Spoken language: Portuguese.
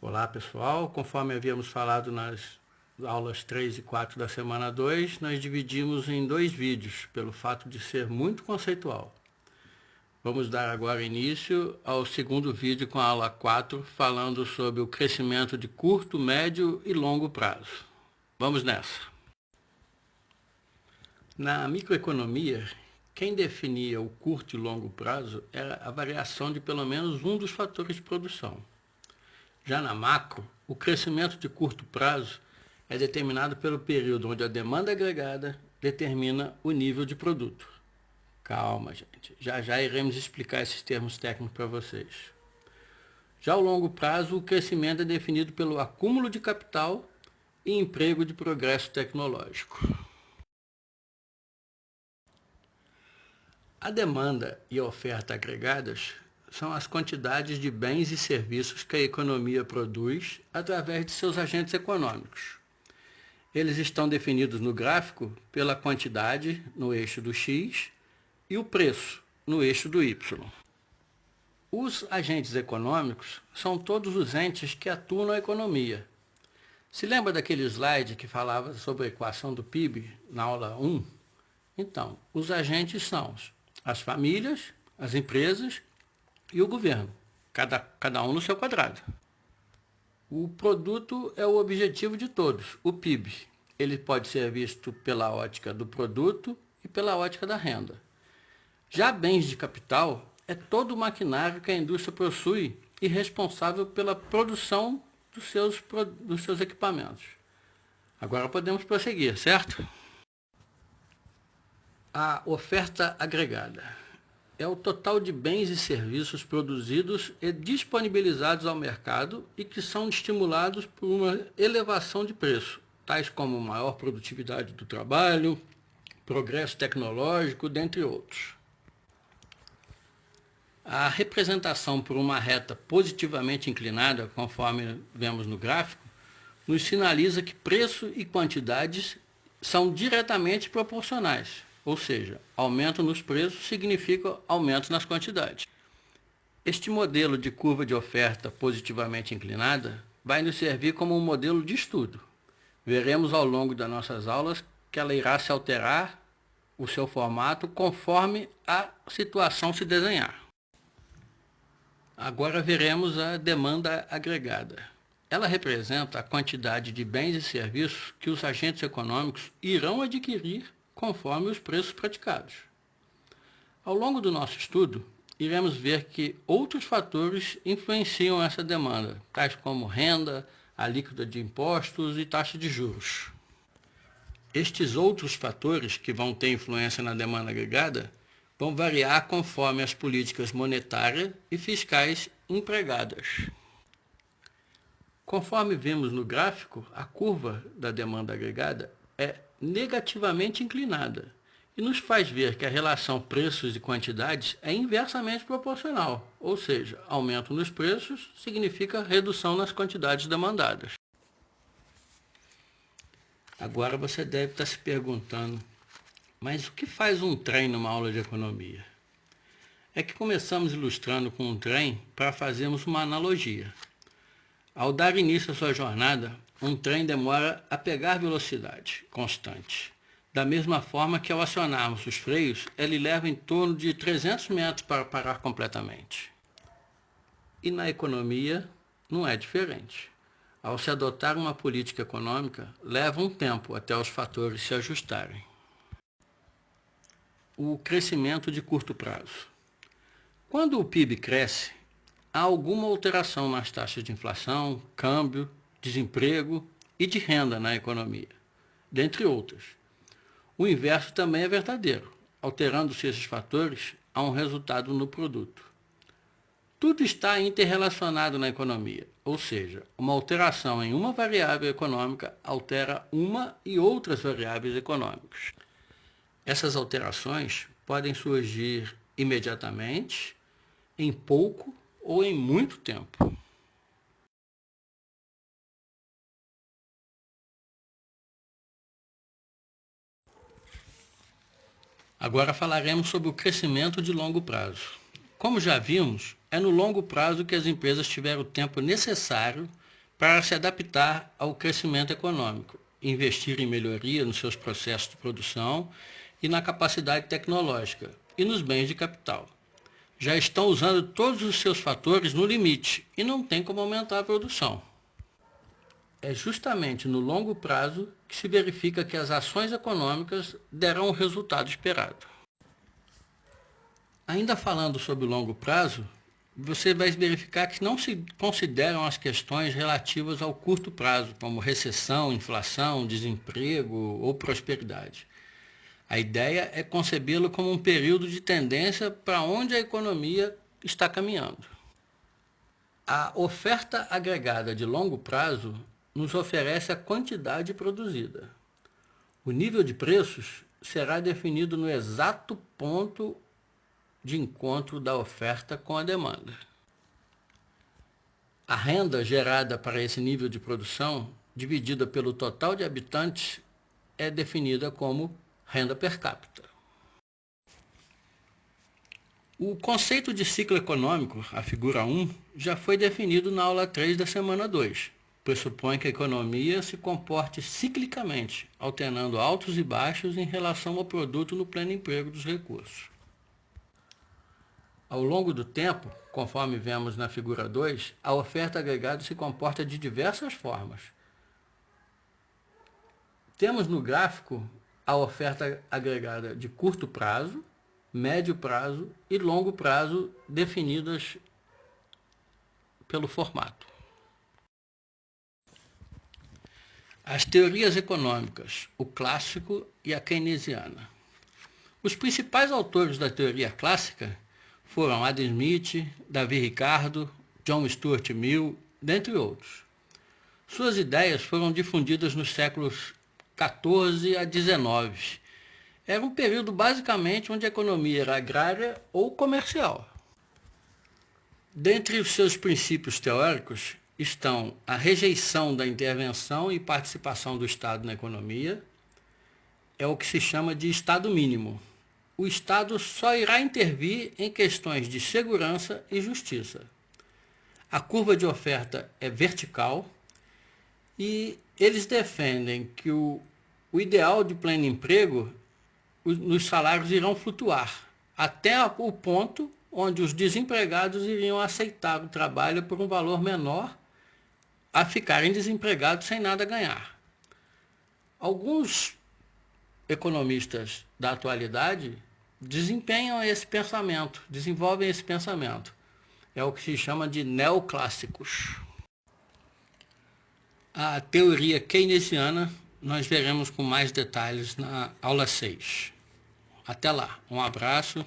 Olá pessoal, conforme havíamos falado nas aulas 3 e 4 da semana 2, nós dividimos em dois vídeos, pelo fato de ser muito conceitual. Vamos dar agora início ao segundo vídeo com a aula 4, falando sobre o crescimento de curto, médio e longo prazo. Vamos nessa! Na microeconomia, quem definia o curto e longo prazo era a variação de pelo menos um dos fatores de produção. Já na macro, o crescimento de curto prazo é determinado pelo período onde a demanda agregada determina o nível de produto. Calma, gente. Já iremos explicar esses termos técnicos para vocês. Já ao longo prazo, o crescimento é definido pelo acúmulo de capital e emprego de progresso tecnológico. A demanda e a oferta agregadas são as quantidades de bens e serviços que a economia produz através de seus agentes econômicos. Eles estão definidos no gráfico pela quantidade no eixo do X e o preço no eixo do Y. Os agentes econômicos são todos os entes que atuam na economia. Se lembra daquele slide que falava sobre a equação do PIB na aula 1? Então, os agentes são as famílias, as empresas e o governo, cada um no seu quadrado. O produto é o objetivo de todos, o PIB. Ele pode ser visto pela ótica do produto e pela ótica da renda. Já bens de capital é todo o maquinário que a indústria possui e responsável pela produção dos seus equipamentos. Agora podemos prosseguir, certo? A oferta agregada é o total de bens e serviços produzidos e disponibilizados ao mercado e que são estimulados por uma elevação de preço, tais como maior produtividade do trabalho, progresso tecnológico, dentre outros. A representação por uma reta positivamente inclinada, conforme vemos no gráfico, nos sinaliza que preço e quantidades são diretamente proporcionais. Ou seja, aumento nos preços significa aumento nas quantidades. Este modelo de curva de oferta positivamente inclinada vai nos servir como um modelo de estudo. Veremos ao longo das nossas aulas que ela irá se alterar o seu formato conforme a situação se desenhar. Agora veremos a demanda agregada. Ela representa a quantidade de bens e serviços que os agentes econômicos irão adquirir conforme os preços praticados. Ao longo do nosso estudo, iremos ver que outros fatores influenciam essa demanda, tais como renda, alíquota de impostos e taxa de juros. Estes outros fatores que vão ter influência na demanda agregada vão variar conforme as políticas monetárias e fiscais empregadas. Conforme vimos no gráfico, a curva da demanda agregada é negativamente inclinada e nos faz ver que a relação preços e quantidades é inversamente proporcional, ou seja, aumento nos preços significa redução nas quantidades demandadas. Agora você deve estar se perguntando, mas o que faz um trem numa aula de economia? É que começamos ilustrando com um trem para fazermos uma analogia. Ao dar início à sua jornada, um trem demora a pegar velocidade constante. Da mesma forma que ao acionarmos os freios, ele leva em torno de 300 metros para parar completamente. E na economia não é diferente. Ao se adotar uma política econômica, leva um tempo até os fatores se ajustarem. O crescimento de curto prazo. Quando o PIB cresce, há alguma alteração nas taxas de inflação, câmbio, desemprego e de renda na economia, dentre outras. O inverso também é verdadeiro. Alterando-se esses fatores, há um resultado no produto. Tudo está interrelacionado na economia, ou seja, uma alteração em uma variável econômica altera uma e outras variáveis econômicas. Essas alterações podem surgir imediatamente, em pouco ou em muito tempo. Agora falaremos sobre o crescimento de longo prazo. Como já vimos, é no longo prazo que as empresas tiveram o tempo necessário para se adaptar ao crescimento econômico, investir em melhoria nos seus processos de produção e na capacidade tecnológica e nos bens de capital. Já estão usando todos os seus fatores no limite e não tem como aumentar a produção. É justamente no longo prazo que se verifica que as ações econômicas derão o resultado esperado. Ainda falando sobre o longo prazo, você vai verificar que não se consideram as questões relativas ao curto prazo, como recessão, inflação, desemprego ou prosperidade. A ideia é concebê-lo como um período de tendência para onde a economia está caminhando. A oferta agregada de longo prazo nos oferece a quantidade produzida. O nível de preços será definido no exato ponto de encontro da oferta com a demanda. A renda gerada para esse nível de produção, dividida pelo total de habitantes, é definida como renda per capita. O conceito de ciclo econômico, a figura 1, já foi definido na aula 3 da semana 2. Pressupõe que a economia se comporte ciclicamente, alternando altos e baixos em relação ao produto no pleno emprego dos recursos. Ao longo do tempo, conforme vemos na figura 2, a oferta agregada se comporta de diversas formas. Temos no gráfico a oferta agregada de curto prazo, médio prazo e longo prazo definidas pelo formato. As teorias econômicas, o clássico e a keynesiana. Os principais autores da teoria clássica foram Adam Smith, Davi Ricardo, John Stuart Mill, dentre outros. Suas ideias foram difundidas nos séculos XIV a XIX. Era um período basicamente onde a economia era agrária ou comercial. Dentre os seus princípios teóricos estão a rejeição da intervenção e participação do Estado na economia, é o que se chama de Estado mínimo. O Estado só irá intervir em questões de segurança e justiça. A curva de oferta é vertical e eles defendem que o ideal de pleno emprego, os salários irão flutuar até o ponto onde os desempregados iriam aceitar o trabalho por um valor menor a ficarem desempregados sem nada ganhar. Alguns economistas da atualidade desempenham esse pensamento, desenvolvem esse pensamento. É o que se chama de neoclássicos. A teoria keynesiana nós veremos com mais detalhes na aula 6. Até lá, um abraço.